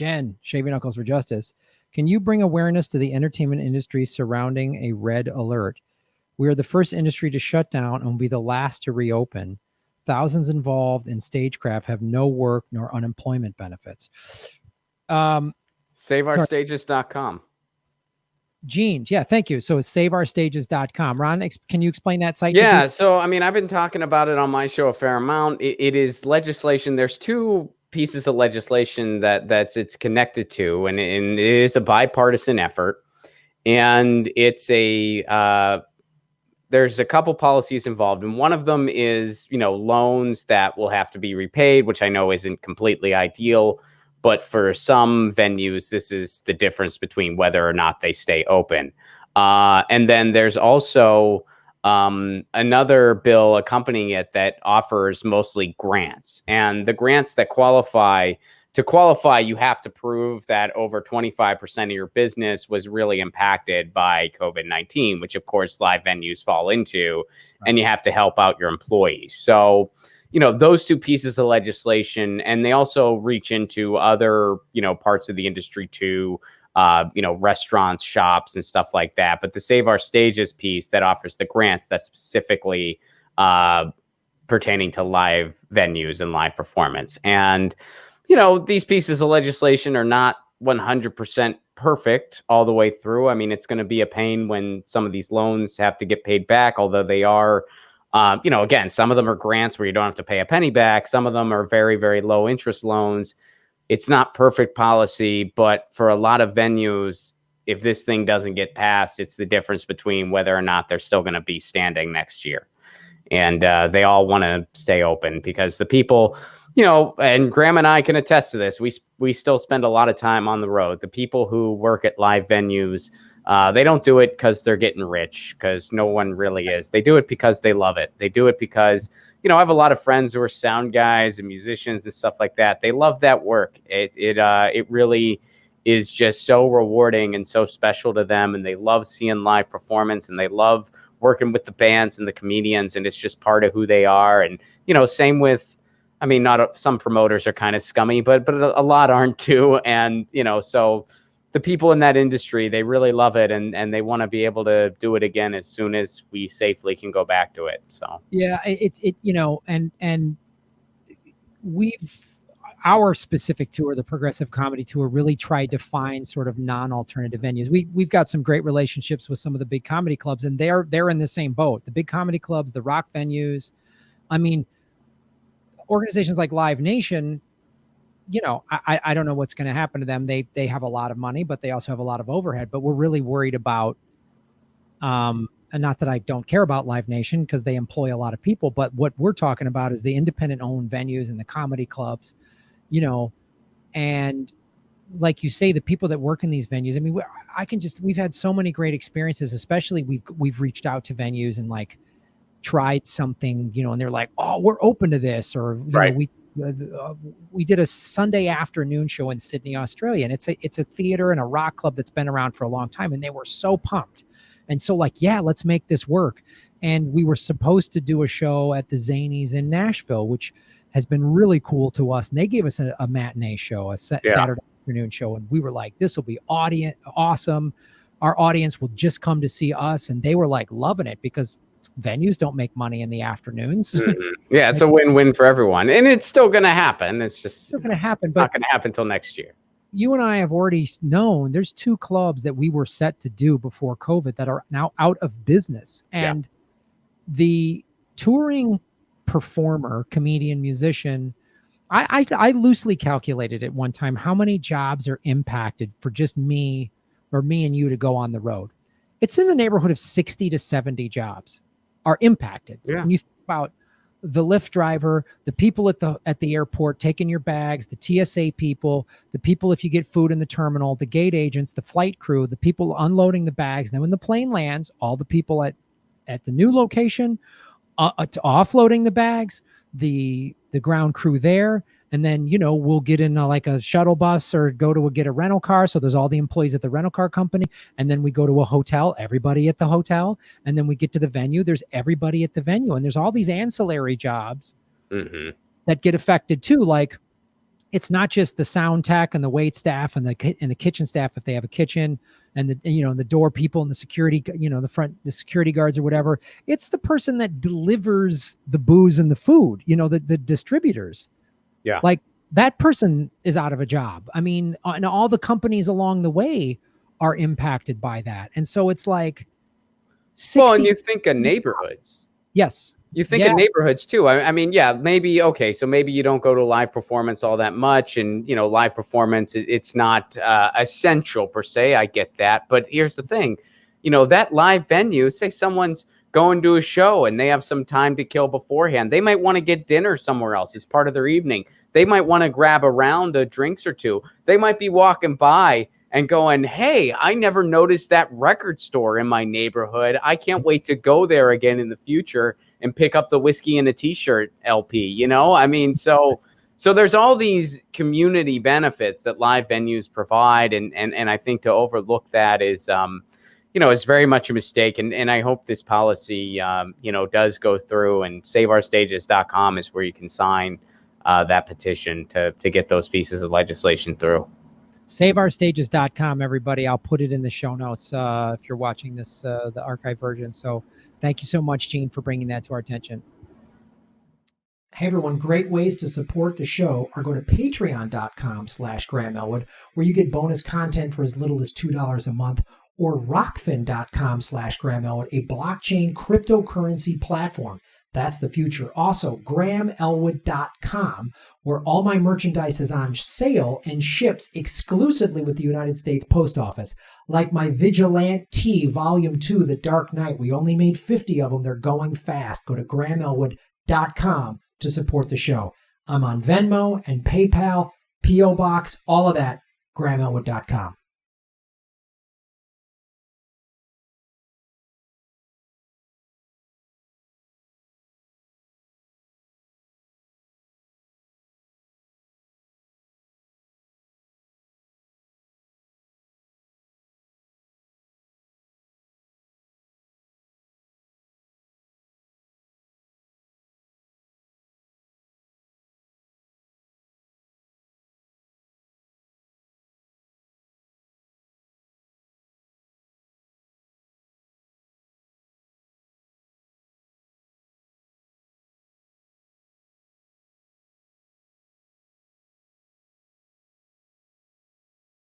Jen, Shaving Knuckles for Justice. Can you bring awareness to the entertainment industry surrounding a red alert? We are the first industry to shut down and will be the last to reopen. Thousands involved in stagecraft have no work nor unemployment benefits. SaveOurStages.com. Gene, yeah, thank you. So it's saveourstages.com. Ron, can you explain that site? Yeah, so I mean, I've been talking about it on my show a fair amount. It is legislation. There's two pieces of legislation it's connected to, and it is a bipartisan effort. And it's there's a couple policies involved, and one of them is, loans that will have to be repaid, which I know isn't completely ideal. But for some venues, this is the difference between whether or not they stay open. And then there's also another bill accompanying it that offers mostly grants. And the grants that qualify, you have to prove that over 25% of your business was really impacted by COVID-19, which of course live venues fall into, and you have to help out your employees. So, those two pieces of legislation, and they also reach into other, parts of the industry too, restaurants, shops, and stuff like that. But the Save Our Stages piece that offers the grants that's specifically pertaining to live venues and live performance. And, these pieces of legislation are not 100% perfect all the way through. I mean, it's going to be a pain when some of these loans have to get paid back, although they are, again, some of them are grants where you don't have to pay a penny back. Some of them are very, very low interest loans. It's not perfect policy, but for a lot of venues, if this thing doesn't get passed, it's the difference between whether or not they're still going to be standing next year. And they all want to stay open because the people, and Graham and I can attest to this. We still spend a lot of time on the road. The people who work at live venues, they don't do it because they're getting rich, because no one really is. They do it because they love it. They do it because, I have a lot of friends who are sound guys and musicians and stuff like that. They love that work. It really is just so rewarding and so special to them. And they love seeing live performance, and they love working with the bands and the comedians. And it's just part of who they are. And, same with, not some promoters are kind of scummy, but a lot aren't too. And, so the people in that industry, they really love it, and they want to be able to do it again as soon as we safely can go back to it. So yeah, and our specific tour, the Progressive Comedy Tour, really tried to find sort of non-alternative venues. We've got some great relationships with some of the big comedy clubs, and they're in the same boat. The big comedy clubs, the rock venues. Organizations like Live Nation, I don't know what's going to happen to them. They have a lot of money, but they also have a lot of overhead. But we're really worried about, and not that I don't care about Live Nation because they employ a lot of people, but what we're talking about is the independent owned venues and the comedy clubs, and like you say, the people that work in these venues. We've had so many great experiences, especially we've reached out to venues and like tried something, and they're like, oh, we're open to this, or right. We did a Sunday afternoon show in Sydney, Australia, and it's a theater and a rock club that's been around for a long time, and they were so pumped and so like, yeah, let's make this work. And we were supposed to do a show at the Zanies in Nashville, which has been really cool to us, and they gave us a matinee show, Saturday afternoon show, and we were like, this will be awesome. Our audience will just come to see us, and they were like loving it because venues don't make money in the afternoons. Mm-hmm. Yeah, it's a win-win for everyone, and it's still going to happen. It's just still going to happen, but not going to happen until next year. You and I have already known there's 2 clubs that we were set to do before COVID that are now out of business, and the touring performer, comedian, musician, I loosely calculated at one time how many jobs are impacted for just me or me and you to go on the road. It's in the neighborhood of 60 to 70 jobs are impacted. Yeah. When you think about the Lyft driver, the people at the airport taking your bags, the TSA people, the people if you get food in the terminal, the gate agents, the flight crew, the people unloading the bags. Then when the plane lands, all the people at the new location, to offloading the bags, the ground crew there. And then, we'll get in like a shuttle bus or get a rental car. So there's all the employees at the rental car company. And then we go to a hotel, everybody at the hotel. And then we get to the venue, there's everybody at the venue. And there's all these ancillary jobs that get affected too. Like it's not just the sound tech and the wait staff and the kitchen staff if they have a kitchen, and the door people and the security, the security guards or whatever. It's the person that delivers the booze and the food, the distributors. Yeah. Like that person is out of a job. I mean, and all the companies along the way are impacted by that. And so it's like 60. Well, and you think of neighborhoods. Yes. You think of neighborhoods too. I mean, yeah, maybe, okay, so maybe you don't go to live performance all that much, and, live performance, it's not essential per se. I get that. But here's the thing, that live venue, say someone's going to a show and they have some time to kill beforehand. They might want to get dinner somewhere else as part of their evening. They might want to grab a round of drinks or two. They might be walking by and going, hey, I never noticed that record store in my neighborhood. I can't wait to go there again in the future and pick up the Whiskey and a T-shirt LP, I mean, so there's all these community benefits that live venues provide. And I think to overlook that is, is very much a mistake. And I hope this policy, does go through, and saveourstages.com is where you can sign that petition to get those pieces of legislation through. SaveOurStages.com, everybody. I'll put it in the show notes if you're watching this, the archive version. So thank you so much, Gene, for bringing that to our attention. Hey, everyone. Great ways to support the show are go to patreon.com/Graham Elwood, where you get bonus content for as little as $2 a month, or rockfin.com/Graham Elwood, a blockchain cryptocurrency platform. That's the future. Also, GrahamElwood.com, where all my merchandise is on sale and ships exclusively with the United States Post Office. Like my Vigilante Volume 2, The Dark Knight. We only made 50 of them. They're going fast. Go to GrahamElwood.com to support the show. I'm on Venmo and PayPal, P.O. Box, all of that, GrahamElwood.com.